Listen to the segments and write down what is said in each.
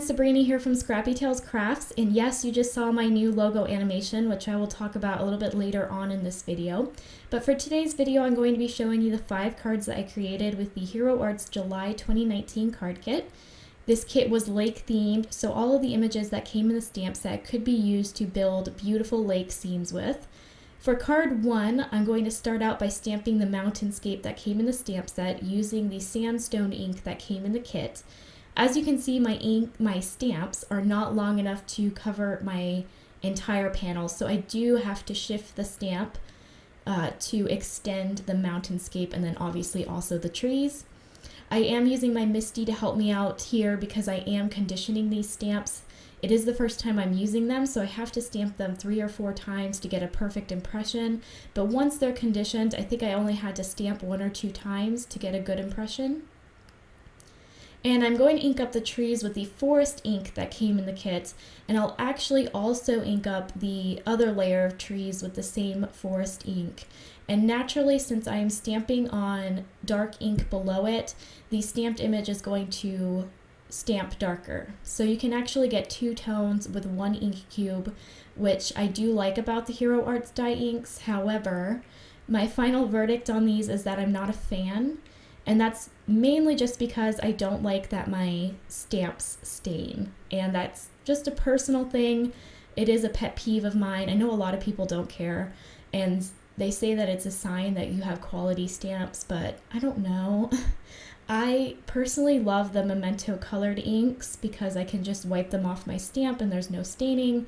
Sabrina here from Scrappy Tales Crafts, and yes, you just saw my new logo animation, which I will talk about a little bit later on in this video. But for today's video, I'm going to be showing you the 5 cards that I created with the Hero Arts July 2019 card kit. This kit was lake themed, so all of the images that came in the stamp set could be used to build beautiful lake scenes with. For card 1, I'm going to start out by stamping the mountainscape that came in the stamp set using the sandstone ink that came in the kit. As you can see, my stamps are not long enough to cover my entire panel, so I do have to shift the stamp to extend the mountainscape and then obviously also the trees. I am using my Misty to help me out here because I am conditioning these stamps. It is the first time I'm using them, so I have to stamp them 3 or 4 times to get a perfect impression. But once they're conditioned, I think I only had to stamp 1 or 2 times to get a good impression. And I'm going to ink up the trees with the forest ink that came in the kit, and I'll actually also ink up the other layer of trees with the same forest ink. And naturally, since I am stamping on dark ink below it, the stamped image is going to stamp darker. So you can actually get 2 tones with 1 ink cube, which I do like about the Hero Arts dye inks. However, my final verdict on these is that I'm not a fan. And that's mainly just because I don't like that my stamps stain. And that's just a personal thing. It is a pet peeve of mine. I know a lot of people don't care. And they say that it's a sign that you have quality stamps, but I don't know. I personally love the Memento colored inks because I can just wipe them off my stamp and there's no staining.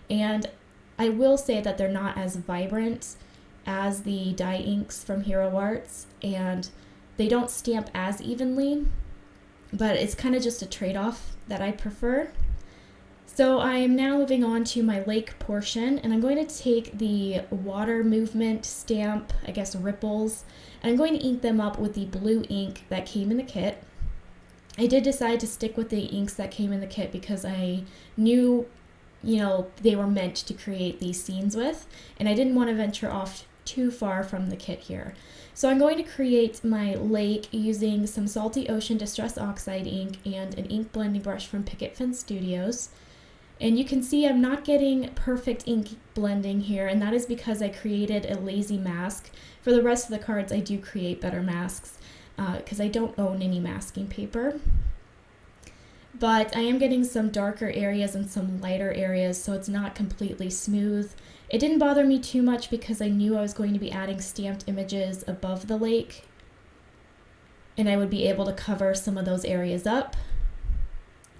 And I will say that they're not as vibrant as the dye inks from Hero Arts, and they don't stamp as evenly, but it's kind of just a trade-off that I prefer. So I am now moving on to my lake portion, and I'm going to take the water movement stamp, I guess ripples, and I'm going to ink them up with the blue ink that came in the kit. I did decide to stick with the inks that came in the kit because I knew, they were meant to create these scenes with, and I didn't want to venture off too far from the kit here. So I'm going to create my lake using some Salty Ocean Distress Oxide ink and an ink blending brush from Picket Fence Studios. And you can see I'm not getting perfect ink blending here, and that is because I created a lazy mask. For the rest of the cards, I do create better masks because I don't own any masking paper. But I am getting some darker areas and some lighter areas, so it's not completely smooth. It didn't bother me too much because I knew I was going to be adding stamped images above the lake, and I would be able to cover some of those areas up.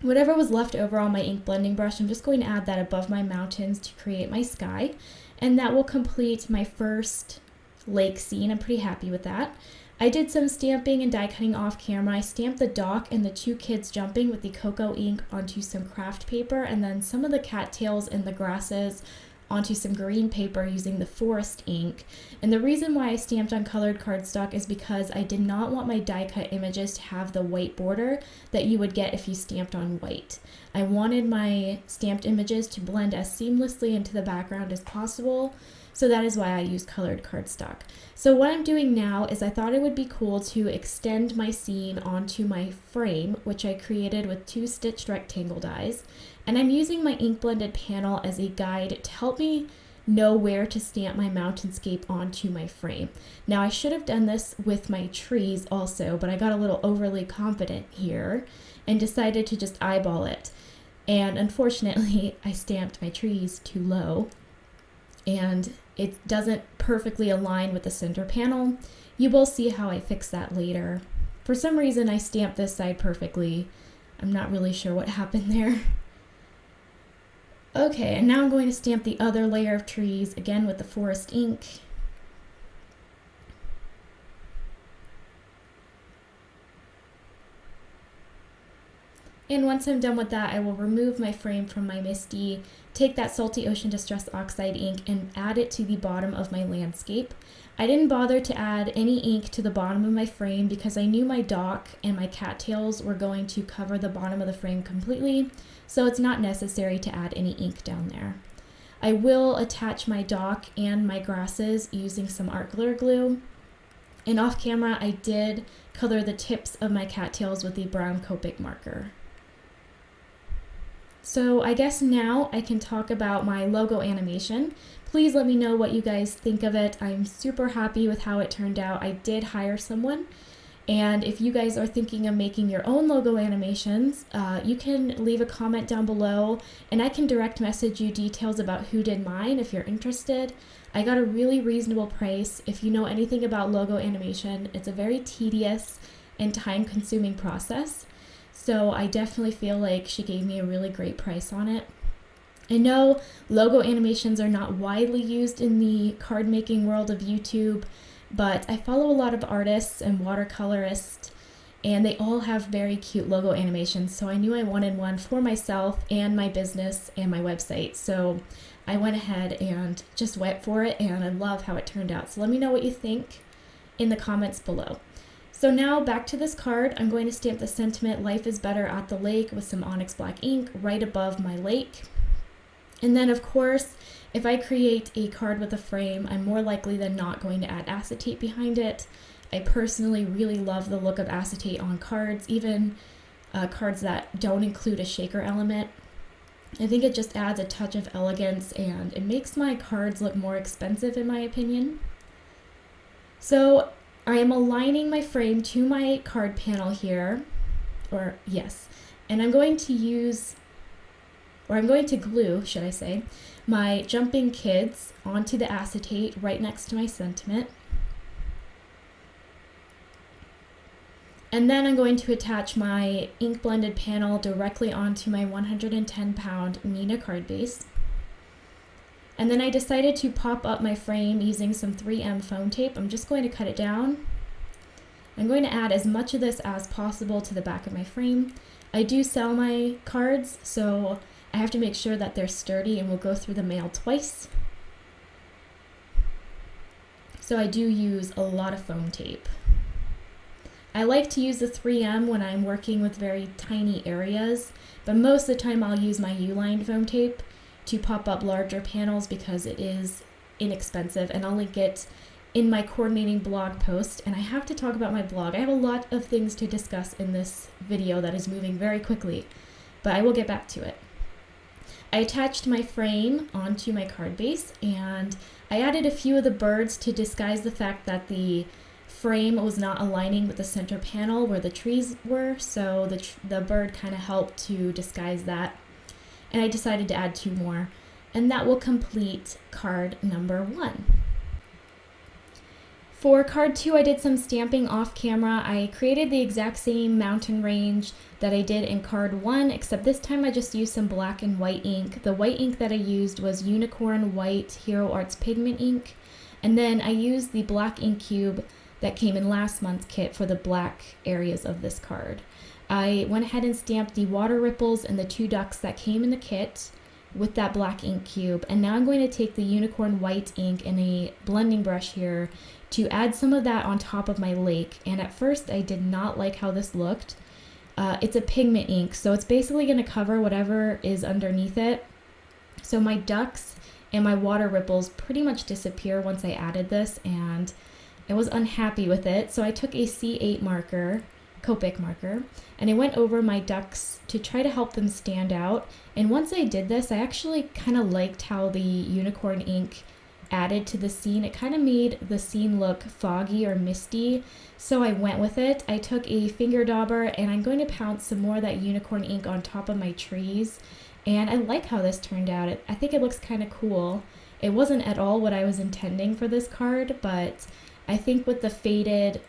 Whatever was left over on my ink blending brush, I'm just going to add that above my mountains to create my sky, and that will complete my first lake scene. I'm pretty happy with that. I did some stamping and die cutting off camera. I stamped the dock and the 2 kids jumping with the cocoa ink onto some craft paper, and then some of the cattails and the grasses onto some green paper using the forest ink. And the reason why I stamped on colored cardstock is because I did not want my die cut images to have the white border that you would get if you stamped on white. I wanted my stamped images to blend as seamlessly into the background as possible, so that is why I use colored cardstock. So what I'm doing now is I thought it would be cool to extend my scene onto my frame, which I created with 2 stitched rectangle dies. And I'm using my ink blended panel as a guide to help me know where to stamp my mountainscape onto my frame. Now I should have done this with my trees also, but I got a little overly confident here and decided to just eyeball it. And unfortunately, I stamped my trees too low, and it doesn't perfectly align with the center panel. You will see how I fix that later. For some reason, I stamped this side perfectly. I'm not really sure what happened there. Okay, and now I'm going to stamp the other layer of trees, again with the forest ink. And once I'm done with that, I will remove my frame from my Misty, take that Salty Ocean Distress Oxide ink and add it to the bottom of my landscape. I didn't bother to add any ink to the bottom of my frame because I knew my dock and my cattails were going to cover the bottom of the frame completely, so it's not necessary to add any ink down there. I will attach my dock and my grasses using some art glitter glue. And off camera, I did color the tips of my cattails with the brown Copic marker. So I guess now I can talk about my logo animation. Please let me know what you guys think of it. I'm super happy with how it turned out. I did hire someone. And if you guys are thinking of making your own logo animations, you can leave a comment down below and I can direct message you details about who did mine if you're interested. I got a really reasonable price. If you know anything about logo animation, it's a very tedious and time-consuming process. So I definitely feel like she gave me a really great price on it. I know logo animations are not widely used in the card making world of YouTube, but I follow a lot of artists and watercolorists, and they all have very cute logo animations, so I knew I wanted one for myself and my business and my website. So I went ahead and just went for it, and I love how it turned out. So let me know what you think in the comments below. So now back to this card. I'm going to stamp the sentiment, "Life is better at the lake," with some onyx black ink right above my lake. And then of course, if I create a card with a frame, I'm more likely than not going to add acetate behind it. I personally really love the look of acetate on cards, even cards that don't include a shaker element. I think it just adds a touch of elegance and it makes my cards look more expensive in my opinion. So I am aligning my frame to my card panel here, and I'm going to glue, should I say, my jumping kids onto the acetate right next to my sentiment. And then I'm going to attach my ink blended panel directly onto my 110-pound Nina card base. And then I decided to pop up my frame using some 3M foam tape. I'm just going to cut it down. I'm going to add as much of this as possible to the back of my frame. I do sell my cards, so I have to make sure that they're sturdy and will go through the mail twice. So I do use a lot of foam tape. I like to use the 3M when I'm working with very tiny areas, but most of the time I'll use my U-lined foam tape to pop up larger panels because it is inexpensive, and I'll link it in my coordinating blog post. And I have to talk about my blog. I have a lot of things to discuss in this video that is moving very quickly, but I will get back to it. I attached my frame onto my card base and I added a few of the birds to disguise the fact that the frame was not aligning with the center panel where the trees were, so the bird kind of helped to disguise that. And I decided to add 2 more, and that will complete card number 1. For card 2, I did some stamping off camera. I created the exact same mountain range that I did in card 1, except this time I just used some black and white ink. The white ink that I used was Unicorn White Hero Arts Pigment ink, and then I used the black ink cube that came in last month's kit for the black areas of this card. I went ahead and stamped the water ripples and the 2 ducks that came in the kit with that black ink cube, and now I'm going to take the Unicorn White ink and a blending brush here to add some of that on top of my lake. And at first I did not like how this looked. It's a pigment ink, so it's basically going to cover whatever is underneath it. So my ducks and my water ripples pretty much disappear once I added this, and I was unhappy with it. So I took a C8 marker, Copic marker, and I went over my ducks to try to help them stand out. And once I did this, I actually kind of liked how the unicorn ink added to the scene. It kind of made the scene look foggy or misty, so I went with it. I took a finger dauber and I'm going to pounce some more of that unicorn ink on top of my trees, and I like how this turned out. I think it looks kind of cool. It wasn't at all what I was intending for this card, but I think with the faded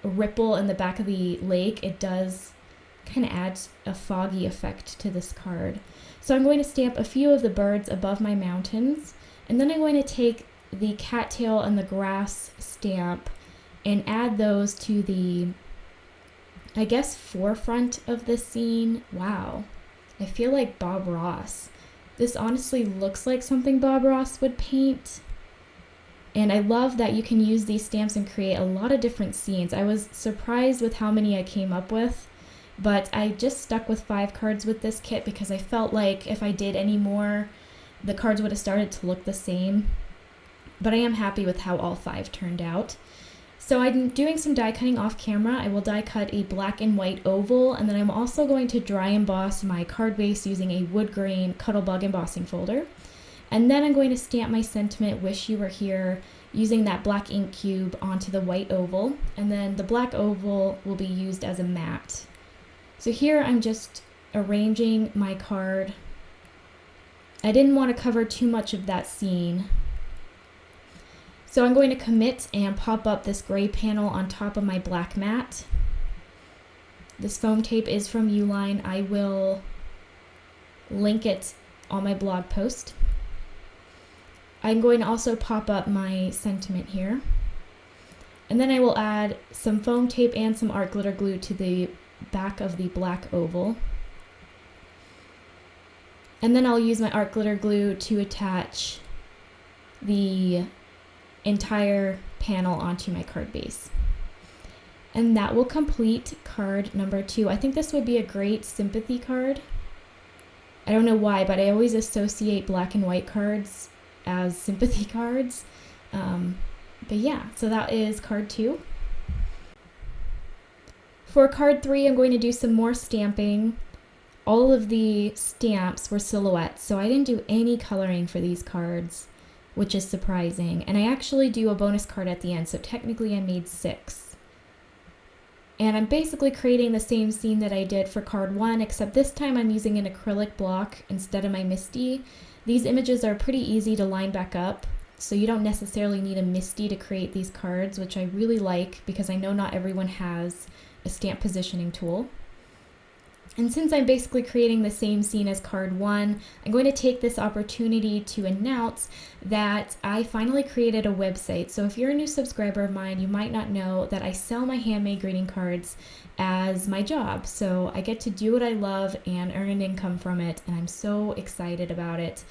ripple in the back of the lake, it does kind of add a foggy effect to this card. So I'm going to stamp a few of the birds above my mountains, and then I'm going to take the cattail and the grass stamp and add those to the, I guess, forefront of the scene. Wow, I feel like Bob Ross. This honestly looks like something Bob Ross would paint. And I love that you can use these stamps and create a lot of different scenes. I was surprised with how many I came up with, but I just stuck with 5 cards with this kit because I felt like if I did any more, the cards would have started to look the same. But I am happy with how all 5 turned out. So I'm doing some die cutting off camera. I will die cut a black and white oval, and then I'm also going to dry emboss my card base using a wood grain Cuttlebug embossing folder. And then I'm going to stamp my sentiment, "Wish You Were Here," using that black ink cube onto the white oval, and then the black oval will be used as a mat. So here I'm just arranging my card. I didn't want to cover too much of that scene. So I'm going to commit and pop up this gray panel on top of my black mat. This foam tape is from Uline. I will link it on my blog post. I'm going to also pop up my sentiment here. And then I will add some foam tape and some art glitter glue to the back of the black oval. And then I'll use my art glitter glue to attach the entire panel onto my card base. And that will complete card number 2. I think this would be a great sympathy card. I don't know why, but I always associate black and white cards as sympathy cards. But yeah, so that is card 2. For card 3, I'm going to do some more stamping. All of the stamps were silhouettes, so I didn't do any coloring for these cards, which is surprising. And I actually do a bonus card at the end, so technically I made 6. And I'm basically creating the same scene that I did for card 1, except this time I'm using an acrylic block instead of my Misty. These images are pretty easy to line back up, so you don't necessarily need a Misty to create these cards, which I really like because I know not everyone has a stamp positioning tool. And since I'm basically creating the same scene as card 1, I'm going to take this opportunity to announce that I finally created a website. So if you're a new subscriber of mine, you might not know that I sell my handmade greeting cards as my job. So I get to do what I love and earn an income from it, and I'm so excited about it.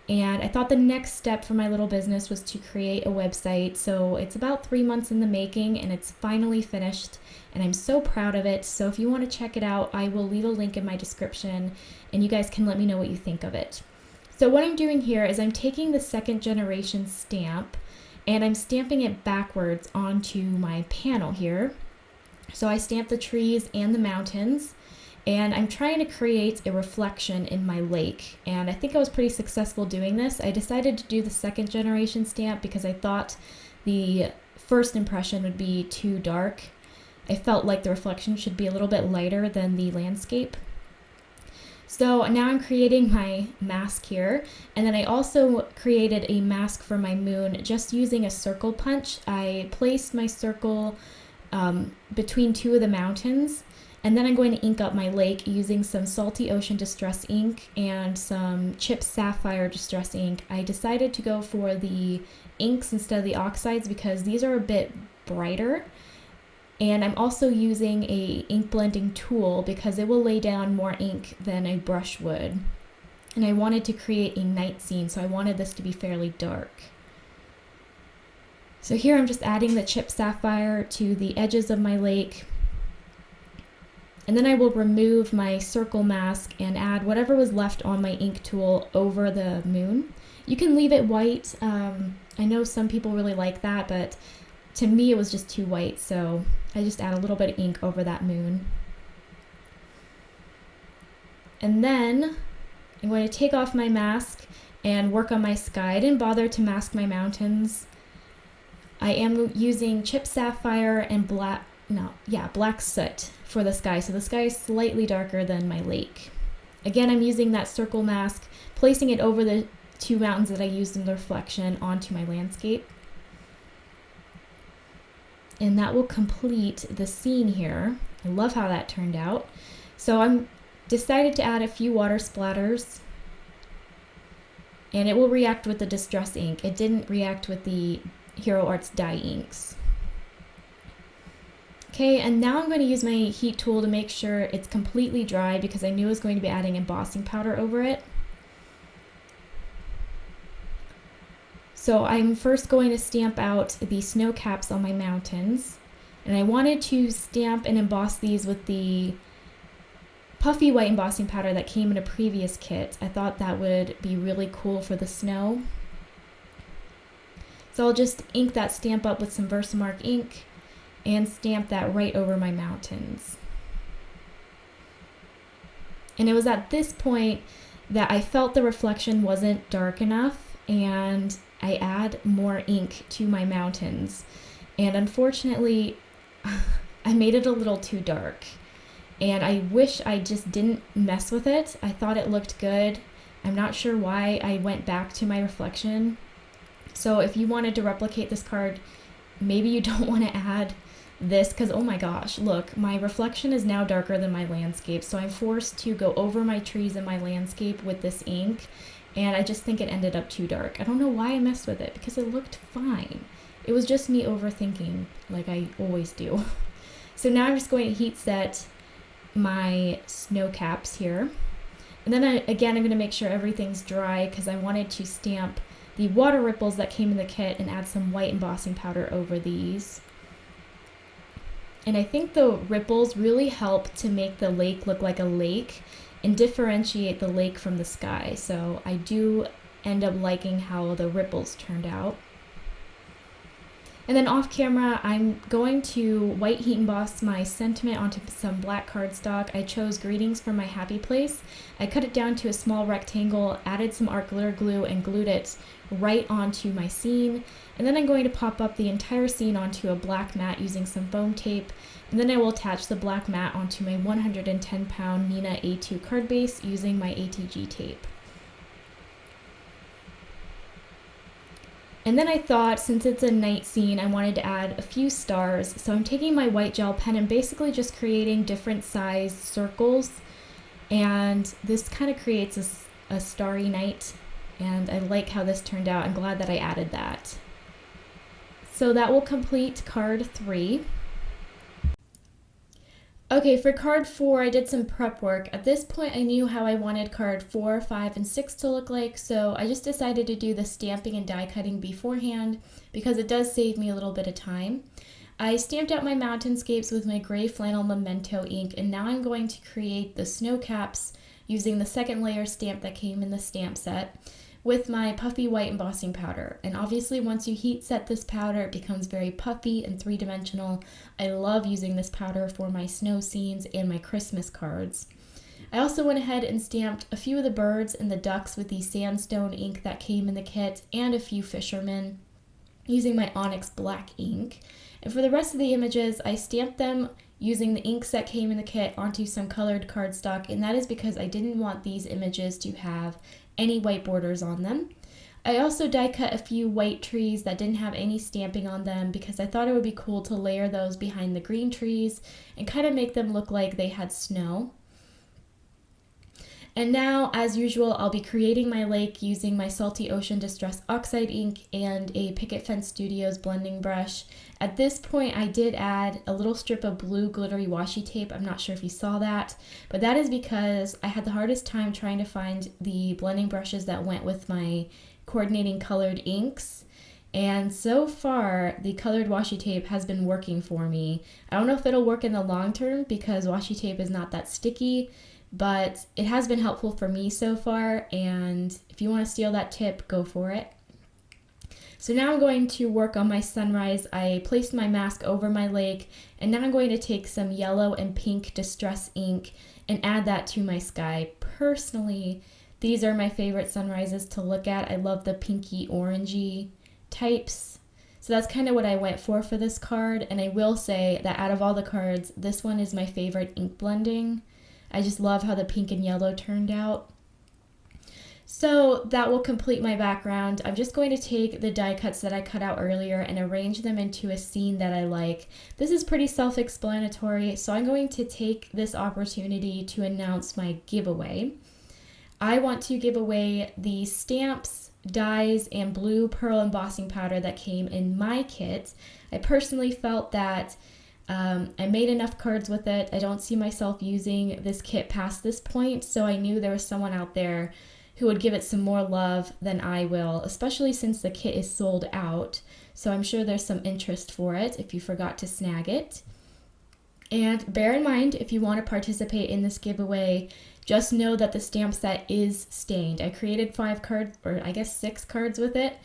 And I thought the next step for my little business was to create a website. So it's about 3 months in the making, and it's finally finished, and I'm so proud of it. So if you want to check it out, I will leave a link in my description, and you guys can let me know what you think of it. So what I'm doing here is I'm taking the 2nd generation stamp, and I'm stamping it backwards onto my panel here. So I stamped the trees and the mountains, and I'm trying to create a reflection in my lake, and I think I was pretty successful doing this. I decided to do the 2nd generation stamp because I thought the first impression would be too dark. I felt like the reflection should be a little bit lighter than the landscape. So now I'm creating my mask here, and then I also created a mask for my moon just using a circle punch. I placed my circle between 2 of the mountains, and then I'm going to ink up my lake using some Salty Ocean Distress ink and some Chipped Sapphire Distress ink. I decided to go for the inks instead of the oxides because these are a bit brighter. And I'm also using a ink blending tool because it will lay down more ink than a brush would. And I wanted to create a night scene, so I wanted this to be fairly dark. So here I'm just adding the Chipped Sapphire to the edges of my lake. And then I will remove my circle mask and add whatever was left on my ink tool over the moon. You can leave it white. I know some people really like that, but to me it was just too white, so I just add a little bit of ink over that moon. And then I'm going to take off my mask and work on my sky. I didn't bother to mask my mountains. I am using Chipped Sapphire and black soot for the sky, so the sky is slightly darker than my lake. Again, I'm using that circle mask, placing it over the 2 mountains that I used in the reflection onto my landscape. And that will complete the scene here. I love how that turned out. So I'm decided to add a few water splatters, and it will react with the Distress ink. It didn't react with the Hero Arts dye inks. Okay, and now I'm going to use my heat tool to make sure it's completely dry because I knew I was going to be adding embossing powder over it. So I'm first going to stamp out the snow caps on my mountains, and I wanted to stamp and emboss these with the puffy white embossing powder that came in a previous kit. I thought that would be really cool for the snow. So I'll just ink that stamp up with some Versamark ink and stamp that right over my mountains. And it was at this point that I felt the reflection wasn't dark enough, and I add more ink to my mountains. And unfortunately, I made it a little too dark. And I wish I just didn't mess with it. I thought it looked good. I'm not sure why I went back to my reflection. So if you wanted to replicate this card, maybe you don't want to add this, because oh my gosh, look, my reflection is now darker than my landscape, so I'm forced to go over my trees and my landscape with this ink, and I just think it ended up too dark. I don't know why I messed with it, because it looked fine. It was just me overthinking, like I always do. So now I'm just going to heat set my snow caps here, and then I'm going to make sure everything's dry, because I wanted to stamp the water ripples that came in the kit and add some white embossing powder over these. And I think the ripples really help to make the lake look like a lake and differentiate the lake from the sky. So I do end up liking how the ripples turned out. And then off camera, I'm going to white heat emboss my sentiment onto some black cardstock. I chose Greetings from My Happy Place. I cut it down to a small rectangle, added some art glitter glue, and glued it right onto my scene. And then I'm going to pop up the entire scene onto a black mat using some foam tape. And then I will attach the black mat onto my 110-pound Neenah A2 card base using my ATG tape. And then I thought, since it's a night scene, I wanted to add a few stars. So I'm taking my white gel pen and basically just creating different size circles. And this kind of creates a starry night. And I like how this turned out. I'm glad that I added that. So that will complete card 3. Okay, for card 4, I did some prep work. At this point, I knew how I wanted card 4, 5, and 6 to look like, so I just decided to do the stamping and die cutting beforehand because it does save me a little bit of time. I stamped out my mountainscapes with my gray flannel memento ink, and now I'm going to create the snow caps using the second layer stamp that came in the stamp set with my puffy white embossing powder. And obviously once you heat set this powder, it becomes very puffy and three-dimensional. I love using this powder for my snow scenes and my Christmas cards. I also went ahead and stamped a few of the birds and the ducks with the sandstone ink that came in the kit and a few fishermen using my onyx black ink. And for the rest of the images, I stamped them using the inks that came in the kit onto some colored cardstock, and that is because I didn't want these images to have any white borders on them. I also die cut a few white trees that didn't have any stamping on them because I thought it would be cool to layer those behind the green trees and kind of make them look like they had snow. And now, as usual, I'll be creating my lake using my Salty Ocean Distress Oxide ink and a Picket Fence Studios blending brush. At this point, I did add a little strip of blue glittery washi tape. I'm not sure if you saw that, but that is because I had the hardest time trying to find the blending brushes that went with my coordinating colored inks. And so far, the colored washi tape has been working for me. I don't know if it'll work in the long term because washi tape is not that sticky, but it has been helpful for me so far, and if you want to steal that tip, go for it. So now I'm going to work on my sunrise. I placed my mask over my lake, and now I'm going to take some yellow and pink distress ink and add that to my sky. Personally, these are my favorite sunrises to look at. I love the pinky orangey types. So that's kind of what I went for this card, and I will say that out of all the cards, this one is my favorite ink blending. I just love how the pink and yellow turned out. So that will complete my background. I'm just going to take the die cuts that I cut out earlier and arrange them into a scene that I like. This is pretty self-explanatory, so I'm going to take this opportunity to announce my giveaway. I want to give away the stamps, dies, and blue pearl embossing powder that came in my kit. I personally felt that I made enough cards with it. I don't see myself using this kit past this point, so I knew there was someone out there who would give it some more love than I will, especially since the kit is sold out. So I'm sure there's some interest for it if you forgot to snag it. And bear in mind, if you want to participate in this giveaway, just know that the stamp set is stained. I created 5 cards, or I guess 6 cards with it.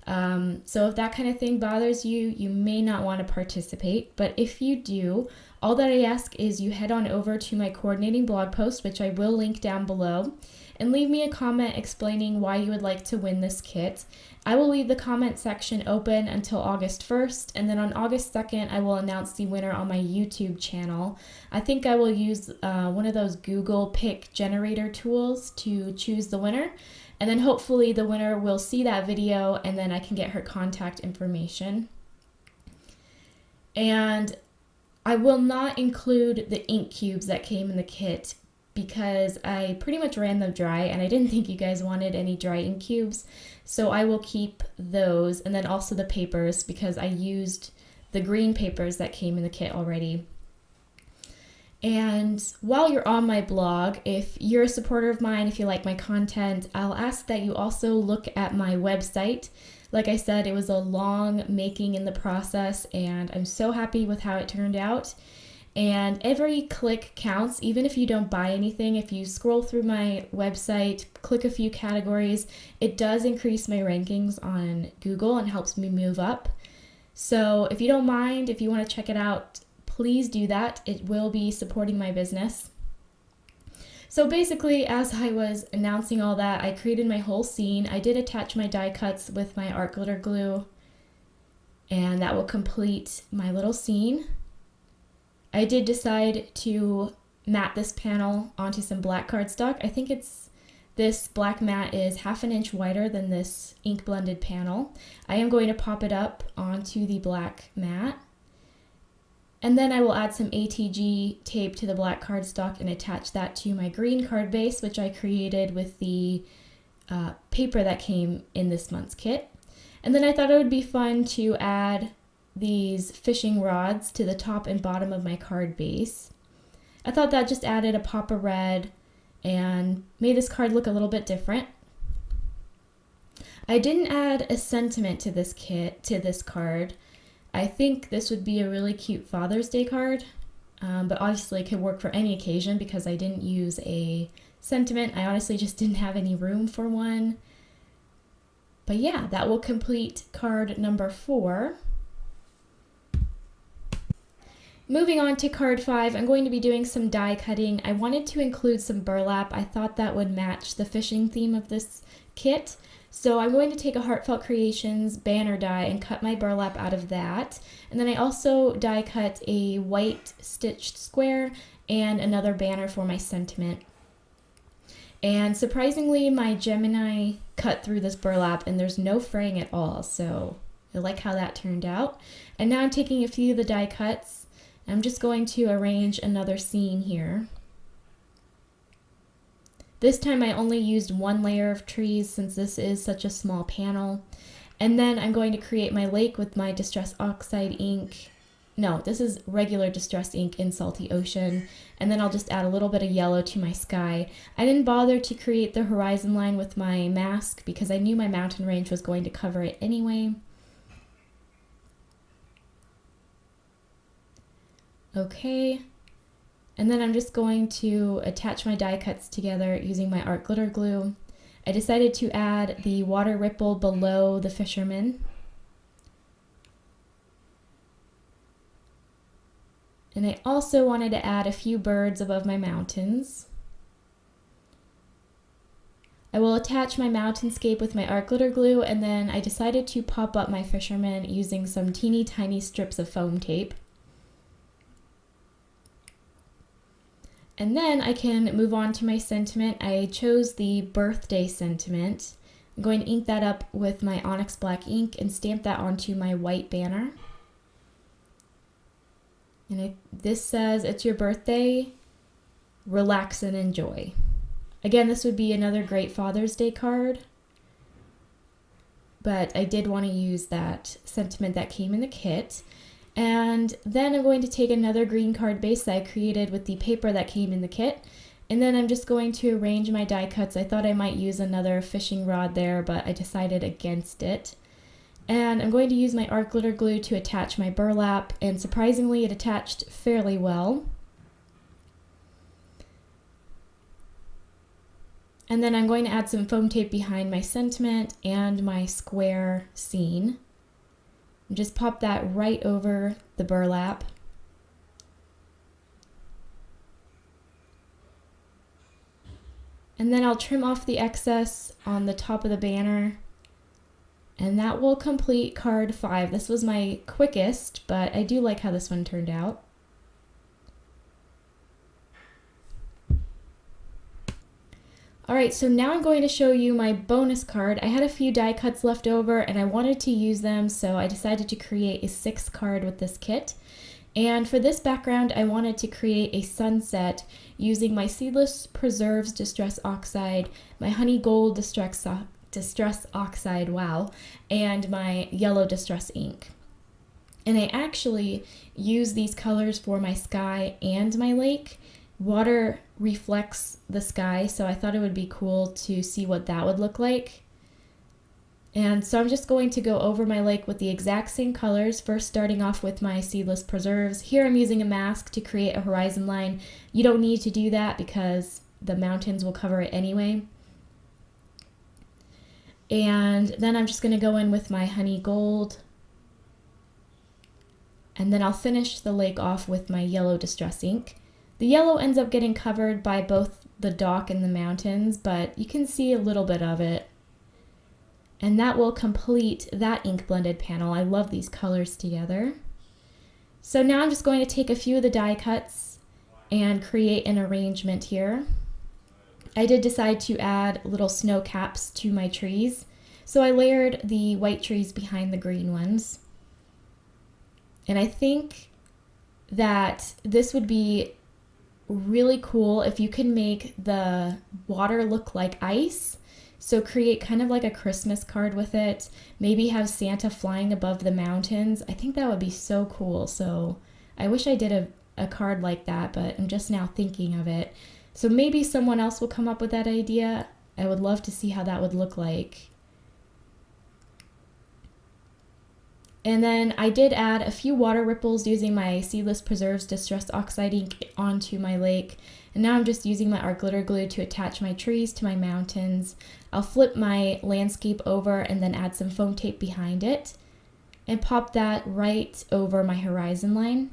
So if that kind of thing bothers you, you may not want to participate. But if you do, all that I ask is you head on over to my coordinating blog post, which I will link down below, and leave me a comment explaining why you would like to win this kit. I will leave the comment section open until August 1st, and then on August 2nd, I will announce the winner on my YouTube channel. I think I will use one of those Google pick generator tools to choose the winner, and then hopefully the winner will see that video, and then I can get her contact information. And I will not include the ink cubes that came in the kit because I pretty much ran them dry and I didn't think you guys wanted any dry ink cubes. So I will keep those, and then also the papers because I used the green papers that came in the kit already. And while you're on my blog, if you're a supporter of mine, if you like my content, I'll ask that you also look at my website. Like I said, it was a long making in the process, and I'm so happy with how it turned out. And every click counts, even if you don't buy anything. If you scroll through my website, click a few categories, it does increase my rankings on Google and helps me move up. So if you don't mind, if you want to check it out, please do that. It will be supporting my business. So basically, as I was announcing all that, I created my whole scene. I did attach my die cuts with my art glitter glue, and that will complete my little scene. I did decide to mat this panel onto some black cardstock. I think this black mat is 1/2 inch wider than this ink blended panel. I am going to pop it up onto the black mat. And then I will add some ATG tape to the black cardstock and attach that to my green card base, which I created with the paper that came in this month's kit. And then I thought it would be fun to add these fishing rods to the top and bottom of my card base. I thought that just added a pop of red and made this card look a little bit different. I didn't add a sentiment to this card. I think this would be a really cute Father's Day card, but obviously it could work for any occasion because I didn't use a sentiment. I honestly just didn't have any room for one. But yeah, that will complete card number 4. Moving on to card 5, I'm going to be doing some die cutting. I wanted to include some burlap. I thought that would match the fishing theme of this kit. So I'm going to take a Heartfelt Creations banner die and cut my burlap out of that. And then I also die cut a white stitched square and another banner for my sentiment. And surprisingly, my Gemini cut through this burlap and there's no fraying at all. So I like how that turned out. And now I'm taking a few of the die cuts. I'm just going to arrange another scene here. This time I only used 1 layer of trees since this is such a small panel. And then I'm going to create my lake with my Distress Oxide ink. No, this is regular Distress ink in Salty Ocean. And then I'll just add a little bit of yellow to my sky. I didn't bother to create the horizon line with my mask because I knew my mountain range was going to cover it anyway. Okay. And then I'm just going to attach my die cuts together using my art glitter glue. I decided to add the water ripple below the fisherman. And I also wanted to add a few birds above my mountains. I will attach my mountainscape with my art glitter glue, and then I decided to pop up my fisherman using some teeny tiny strips of foam tape. And then I can move on to my sentiment. I chose the birthday sentiment. I'm going to ink that up with my Onyx Black ink and stamp that onto my white banner. And this says, "It's your birthday, relax and enjoy." Again, this would be another great Father's Day card, but I did want to use that sentiment that came in the kit. And then I'm going to take another green card base that I created with the paper that came in the kit. And then I'm just going to arrange my die cuts. I thought I might use another fishing rod there, but I decided against it. And I'm going to use my art glitter glue to attach my burlap, and surprisingly it attached fairly well. And then I'm going to add some foam tape behind my sentiment and my square scene. And just pop that right over the burlap. And then I'll trim off the excess on the top of the banner. And that will complete card 5. This was my quickest, but I do like how this one turned out. Alright, so now I'm going to show you my bonus card. I had a few die cuts left over and I wanted to use them, so I decided to create a 6th card with this kit. And for this background, I wanted to create a sunset using my Seedless Preserves Distress Oxide, my Honey Gold Distress Oxide, wow, and my Yellow Distress ink. And I actually use these colors for my sky and my lake. Water reflects the sky, so I thought it would be cool to see what that would look like. And so I'm just going to go over my lake with the exact same colors, first starting off with my Seedless Preserves. Here I'm using a mask to create a horizon line. You don't need to do that because the mountains will cover it anyway. And then I'm just going to go in with my Honey Gold. And then I'll finish the lake off with my Yellow Distress ink. The yellow ends up getting covered by both the dock and the mountains, but you can see a little bit of it. And that will complete that ink blended panel. I love these colors together. So now I'm just going to take a few of the die cuts and create an arrangement here. I did decide to add little snow caps to my trees. So I layered the white trees behind the green ones. And I think that this would be really cool if you can make the water look like ice. So create kind of like a Christmas card with it. Maybe have Santa flying above the mountains. I think that would be so cool. So I wish I did a card like that, but I'm just now thinking of it. So maybe someone else will come up with that idea. I would love to see how that would look like. And then I did add a few water ripples using my Seedless Preserves Distress Oxide ink onto my lake. And now I'm just using my art glitter glue to attach my trees to my mountains. I'll flip my landscape over and then add some foam tape behind it and pop that right over my horizon line.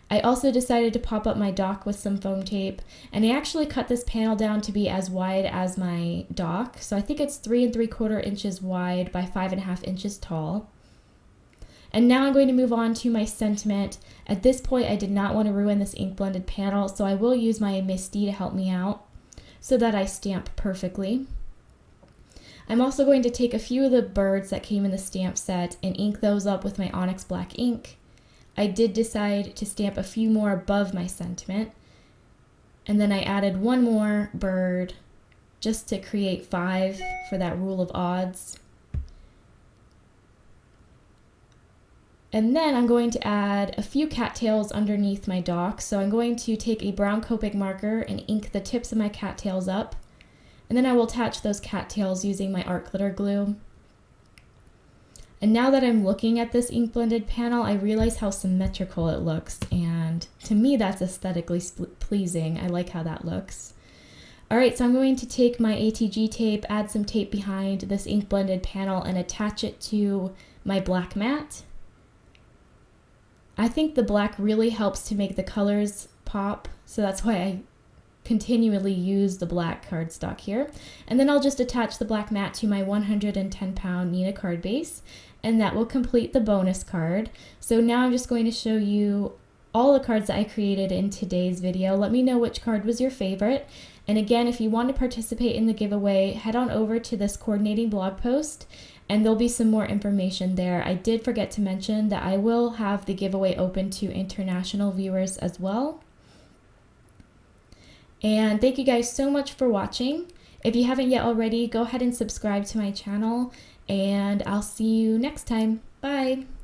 I also decided to pop up my dock with some foam tape, and I actually cut this panel down to be as wide as my dock. So I think it's 3 3/4 inches wide by 5.5 inches tall. And now I'm going to move on to my sentiment. At this point, I did not want to ruin this ink blended panel, so I will use my Misty to help me out so that I stamp perfectly. I'm also going to take a few of the birds that came in the stamp set and ink those up with my Onyx Black ink. I did decide to stamp a few more above my sentiment. And then I added one more bird just to create 5 for that rule of odds. And then I'm going to add a few cattails underneath my dock. So I'm going to take a brown Copic marker and ink the tips of my cattails up. And then I will attach those cattails using my art glitter glue. And now that I'm looking at this ink blended panel, I realize how symmetrical it looks. And to me, that's aesthetically pleasing. I like how that looks. All right, so I'm going to take my ATG tape, add some tape behind this ink blended panel and attach it to my black mat. I think the black really helps to make the colors pop, so that's why I continually use the black cardstock here. And then I'll just attach the black mat to my 110-pound Neenah card base, and that will complete the bonus card. So now I'm just going to show you all the cards that I created in today's video. Let me know which card was your favorite. And again, if you want to participate in the giveaway, head on over to this coordinating blog post and there'll be some more information there. I did forget to mention that I will have the giveaway open to international viewers as well. And thank you guys so much for watching. If you haven't yet already, go ahead and subscribe to my channel, and I'll see you next time. Bye!